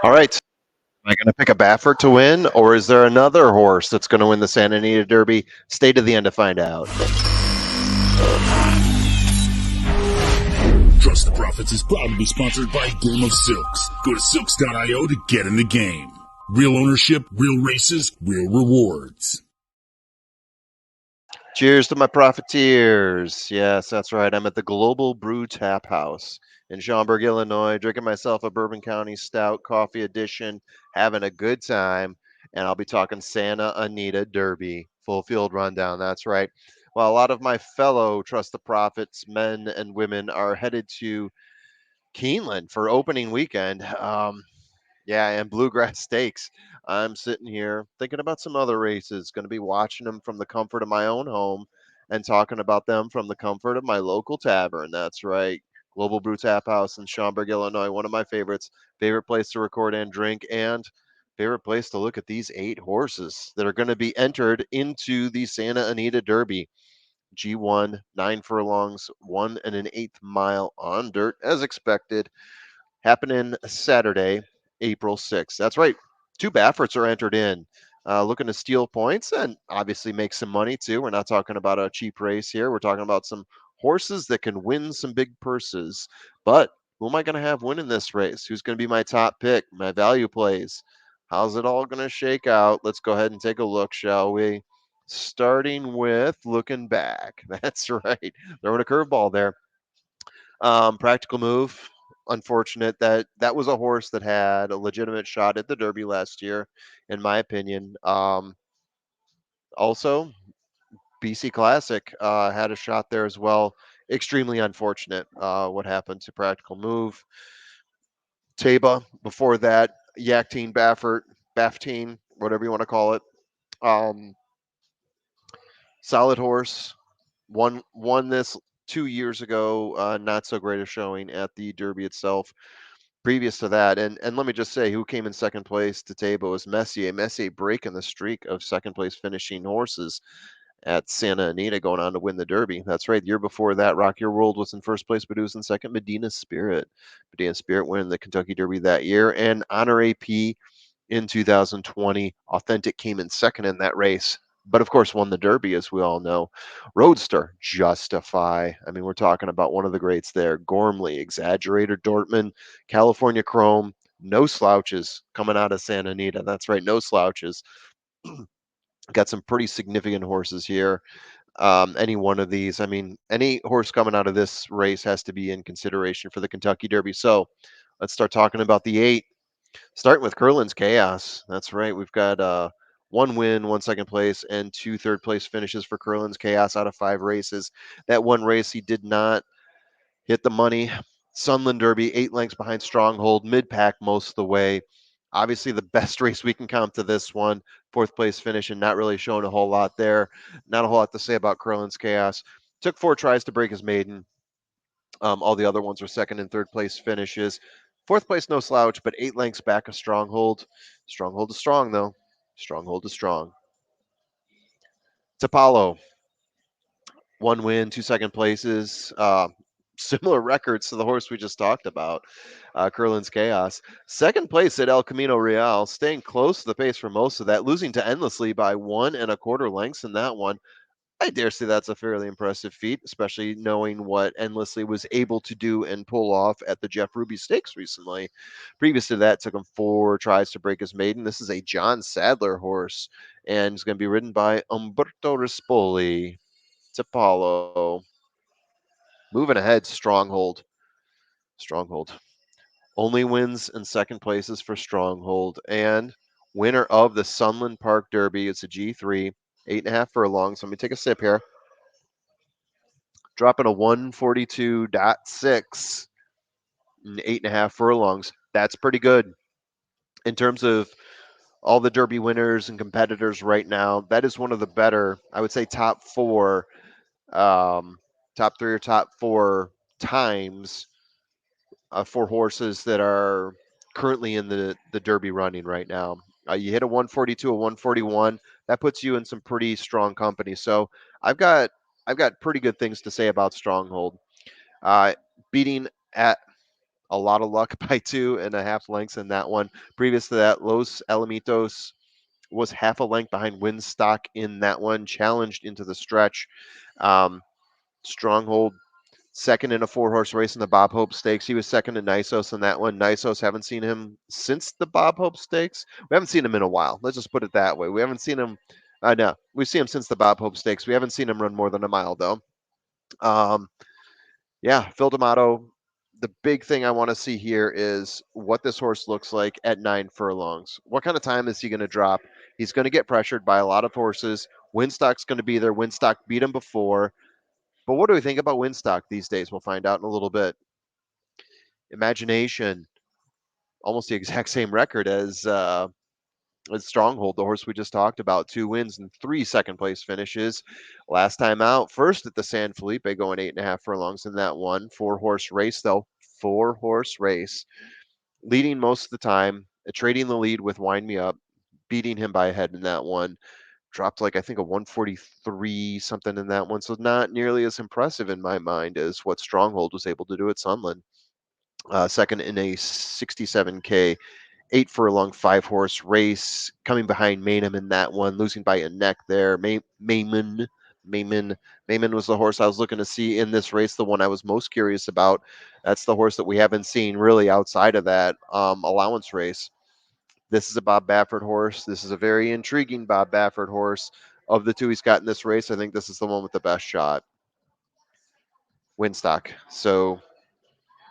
All right. Am I going to pick a Baffert to win, or is there another horse that's going to win the Santa Anita Derby? Stay to the end to find out. Trust the Profits is proud to be sponsored by Game of Silks. Go to silks.io to get in the game. Real ownership, real races, real rewards. Cheers to my profiteers. Yes, that's right. I'm at the Global Brew Tap House in Schaumburg, Illinois, drinking myself a Bourbon County Stout Coffee Edition, having a good time. And I'll be talking Santa Anita Derby, full field rundown. That's right. Well, a lot of my fellow Trust the Profits men and women are headed to Keeneland for opening weekend. Yeah, and Bluegrass Stakes. I'm sitting here thinking about some other races, going to be watching them from the comfort of my own home and talking about them from the comfort of my local tavern. That's right. Global Brew Tap House in Schaumburg, Illinois. One of my favorites. Favorite place to record and drink, and favorite place to look at these 8 horses that are going to be entered into the Santa Anita Derby. G1, 9 furlongs, 1 1/8 mile on dirt, as expected, happening Saturday, April 6th. That's right. 2 Bafferts are entered in, looking to steal points and obviously make some money too. We're not talking about a cheap race here. We're talking about some horses that can win some big purses. But who am I going to have winning this race? Who's going to be my top pick, my value plays? How's it all going to shake out? Let's go ahead and take a look, shall we? Starting with looking back. That's right. Throwing a curveball there. Practical move. Unfortunate that that was a horse that had a legitimate shot at the Derby last year, in my opinion. Also, BC Classic had a shot there as well. Extremely unfortunate what happened to Practical Move. Taba before that, Yaktine Baffert, Baftine, whatever you want to call it. Um, Solid horse. Won this 2 years ago. Not so great a showing at the Derby itself. Previous to that, and let me just say, who came in second place to Tabo was Messier. Messier breaking the streak of second place finishing horses at Santa Anita, going on to win the Derby. That's right. The year before that, Rock Your World was in first place, but it was in second. Medina Spirit. Medina Spirit winning the Kentucky Derby that year, and Honor AP in 2020. Authentic came in second in that race, but of course won the Derby, as we all know. Roadster, Justify. I mean, we're talking about one of the greats there. Gormley, Exaggerator, Dortmund, California Chrome. No slouches coming out of Santa Anita. That's right, no slouches. Got some pretty significant horses here. Any one of these, I mean, any horse coming out of this race has to be in consideration for the Kentucky Derby. So let's start talking about the 8. Starting with Curlin's Chaos. That's right. We've got 1 win, 1 second place, and 2 third place finishes for Curlin's Chaos out of 5 races. That one race he did not hit the money. Sunland Derby, 8 lengths behind Stronghold, mid pack most of the way. Obviously, the best race we can count to this one. 4th place finish and not really showing a whole lot there. Not a whole lot to say about Curlin's Chaos. Took 4 tries to break his maiden. All the other ones were second and 3rd place finishes. 4th place, no slouch, but 8 lengths back of Stronghold. Stronghold is strong, though. Stronghold is strong. Tapalo, 1 win, 2 second places. Similar records to the horse we just talked about, Curlin's Chaos. Second place at El Camino Real, staying close to the pace for most of that, losing to Endlessly by 1 1/4 lengths in that one. I dare say that's a fairly impressive feat, especially knowing what Endlessly was able to do and pull off at the Jeff Ruby Stakes recently. Previous to that, took him 4 tries to break his maiden. This is a John Sadler horse, and it's going to be ridden by Umberto Rispoli. Tapalo. Moving ahead, Stronghold. Stronghold. Only wins and second places for Stronghold, and winner of the Sunland Park Derby. It's a G3, 8.5 furlongs. Let me take a sip here. Dropping a 142.6 in 8.5 furlongs. That's pretty good. In terms of all the Derby winners and competitors right now, that is one of the better, I would say, um, top 3 or top 4 times for horses that are currently in the Derby running right now. You hit a 142, a 141, that puts you in some pretty strong company. So I've got I've got pretty good things to say about Stronghold. Uh, beating at A lot of luck by 2.5 lengths in that one. Previous to that, Los Alamitos was half a length behind Windstock in that one, challenged into the stretch. Um, Stronghold second in a 4 horse race in the Bob Hope Stakes. He was second to Nisos in that one. Nisos, haven't seen him since the Bob Hope Stakes. We haven't seen him in a while. Let's just put it that way. We haven't seen him. No, we've seen him since the Bob Hope Stakes. We haven't seen him run more than a mile though. Um, yeah, Phil D'Amato. The big thing I want to see here is what this horse looks like at 9 furlongs. What kind of time is he going to drop? He's going to get pressured by a lot of horses. Windstock's going to be there. Windstock beat him before. But what do we think about Windstock these days? We'll find out in a little bit. Imagination, almost the exact same record as Stronghold, the horse we just talked about. 2 wins and 3 second place finishes. Last time out, first at the San Felipe, going 8.5 furlongs in that one. 4 horse race, though. 4 horse race. Leading most of the time, trading the lead with Wind Me Up, beating him by a head in that one. Dropped like I think a 143 something in that one. So not nearly as impressive in my mind as what Stronghold was able to do at Sunland. Second in a 67K 8 furlong 5 horse race, coming behind Maynham in that one, losing by a neck there. Mayman, Mayman was the horse I was looking to see in this race, the one I was most curious about. That's the horse that we haven't seen really outside of that allowance race. This is a Bob Baffert horse. This is a very intriguing Bob Baffert horse. Of the two he's got in this race, I think this is the one with the best shot. Windstock. So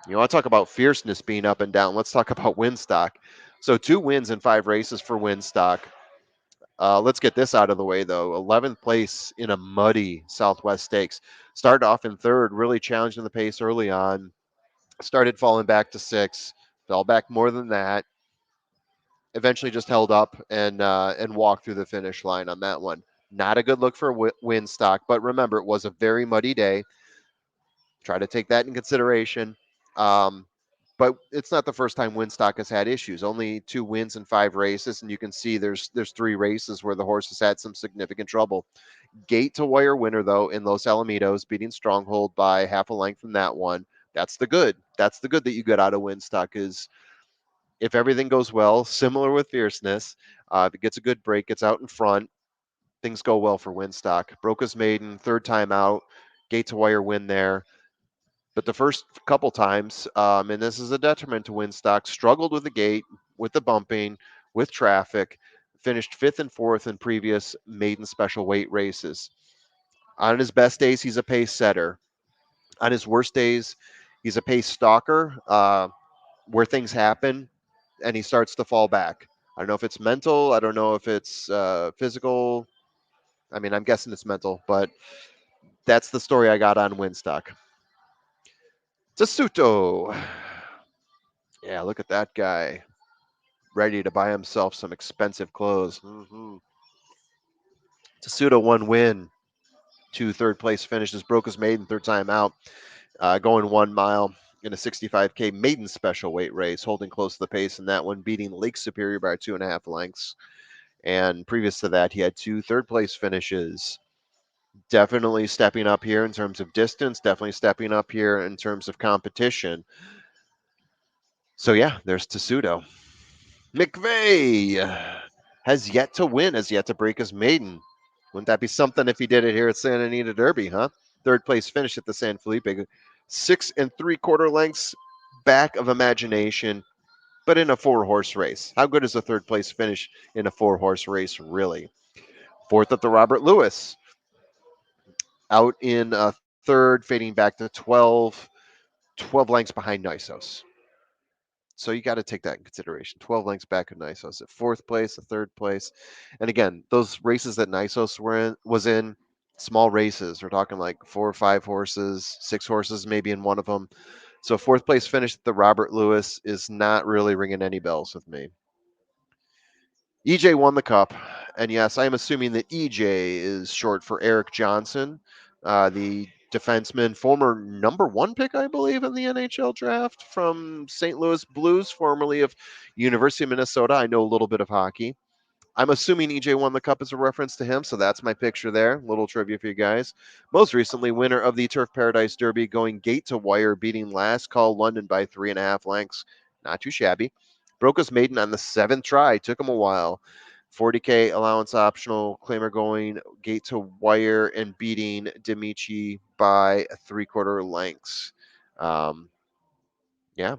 you want to talk about fierceness being up and down. Let's talk about Windstock. So 2 wins in 5 races for Windstock. Let's get this out of the way, though. 11th place in a muddy Southwest Stakes. Started off in third, really challenging the pace early on. Started falling back to 6, fell back more than that. Eventually, just held up and walked through the finish line on that one. Not a good look for Windstock, but remember, it was a very muddy day. Try to take that in consideration. Um, but it's not the first time Windstock has had issues. Only 2 wins in 5 races, and you can see there's 3 races where the horse has had some significant trouble. Gate to wire winner though in Los Alamitos, beating Stronghold by half a length in that one. That's the good. That's the good that you get out of Windstock is if everything goes well, similar with Fierceness, if it gets a good break, gets out in front, things go well for Windstock. Broke his maiden, third time out, gate to wire win there. But the first couple times, and this is a detriment to Windstock, struggled with the gate, with the bumping, with traffic, finished fifth and fourth in previous maiden special weight races. On his best days, he's a pace setter. On his worst days, he's a pace stalker, where things happen and he starts to fall back. I don't know if it's mental. I don't know if it's physical. I mean, I'm guessing it's mental, but that's the story I got on Windstock. Tasuto. Yeah, look at that guy. Ready to buy himself some expensive clothes. Tasuto 1 win, 2 third place finishes, broke his maiden third time out, going 1 mile in a 65K maiden special weight race, holding close to the pace in that one, beating Lake Superior by 2.5 lengths. And previous to that, he had 2 third place finishes. Definitely stepping up here in terms of distance, definitely stepping up here in terms of competition. So, yeah, there's Tasuto. McVeigh has yet to win, has yet to break his maiden. Wouldn't that be something if he did it here at Santa Anita Derby, huh? Third place finish at the San Felipe. 6 3/4 lengths back of Imagination, but in a 4 horse race. How good is a third place finish in a 4 horse race, really? Fourth at the Robert Lewis. Out in third, fading back to 12 lengths behind Nisos. So you got to take that in consideration. 12 lengths back of Nisos at fourth place, a third place. And again, those races that Nisos was in, small races. We're talking like 4 or 5 horses, 6 horses maybe in one of them. So fourth place finish at the Robert Lewis is not really ringing any bells with me. EJ won the cup. And yes, I'm assuming that EJ is short for Eric Johnson, the defenseman, former number 1 pick, I believe, in the NHL draft from St. Louis Blues, formerly of University of Minnesota. I know a little bit of hockey. I'm assuming EJ won the cup as a reference to him, so that's my picture there. Little trivia for you guys. Most recently, winner of the Turf Paradise Derby, going gate to wire, beating Last Call London by 3.5 lengths. Not too shabby. Broke his maiden on the seventh try. Took him a while. 40K allowance optional claimer going gate to wire and beating Demichi by 3/4 lengths. Um, yeah,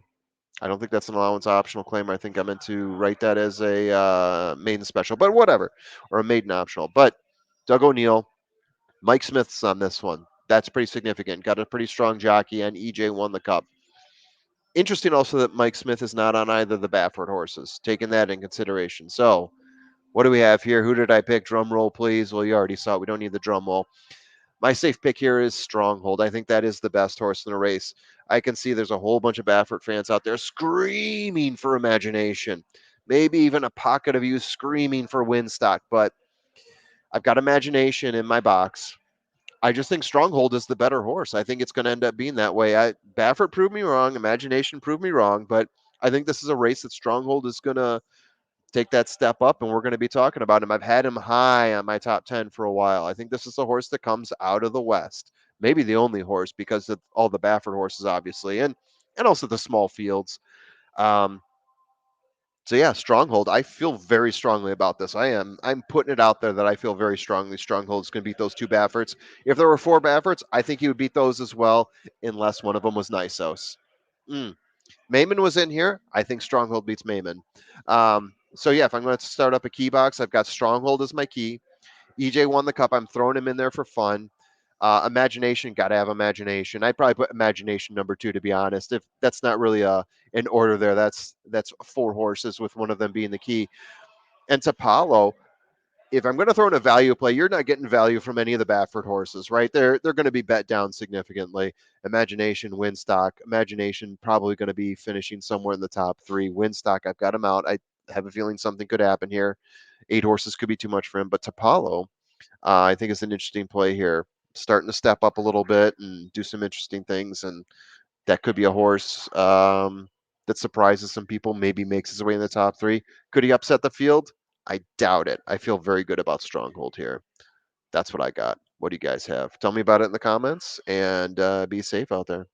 I don't think that's an allowance optional claim. I think I meant to write that as a maiden special, but whatever, or a maiden optional. But Doug O'Neill, Mike Smith's on this one. That's pretty significant. Got a pretty strong jockey, and EJ won the cup. Interesting also that Mike Smith is not on either of the Baffert horses, taking that in consideration. So, what do we have here? Who did I pick? Drum roll, please. Well, you already saw it. We don't need the drum roll. My safe pick here is Stronghold. I think that is the best horse in the race. I can see there's a whole bunch of Baffert fans out there screaming for Imagination. Maybe even a pocket of you screaming for Windstock, but I've got Imagination in my box. I just think Stronghold is the better horse. I think it's going to end up being that way. Baffert proved me wrong. Imagination proved me wrong, but I think this is a race that Stronghold is going to take that step up, and we're going to be talking about him. I've had him high on my top 10 for a while. I think this is a horse that comes out of the West. Maybe the only horse because of all the Baffert horses, obviously, and also the small fields. Um, so yeah, Stronghold. I feel very strongly about this. I'm putting it out there that I feel very strongly Stronghold's going to beat those two Bafferts. If there were four Bafferts, I think he would beat those as well, unless one of them was Nysos. Mm. Mayman was in here. I think Stronghold beats Mayman. So yeah, if I'm going to start up a key box, I've got Stronghold as my key. EJ won the cup. I'm throwing him in there for fun. Imagination, got to have imagination. I'd probably put imagination number two, to be honest. If that's not really an order there, that's four horses with one of them being the key. And Tapalo, if I'm going to throw in a value play, you're not getting value from any of the Baffert horses, right? They're going to be bet down significantly. Imagination, Windstock. Imagination probably going to be finishing somewhere in the top three. Windstock, I've got him out. I have a feeling something could happen here. 8 horses could be too much for him, but Tapalo, I think is an interesting play here. Starting to step up a little bit and do some interesting things, and that could be a horse that surprises some people. Maybe makes his way in the top three. Could he upset the field? I doubt it. I feel very good about Stronghold here. That's what I got. What do you guys have? Tell me about it in the comments, and be safe out there.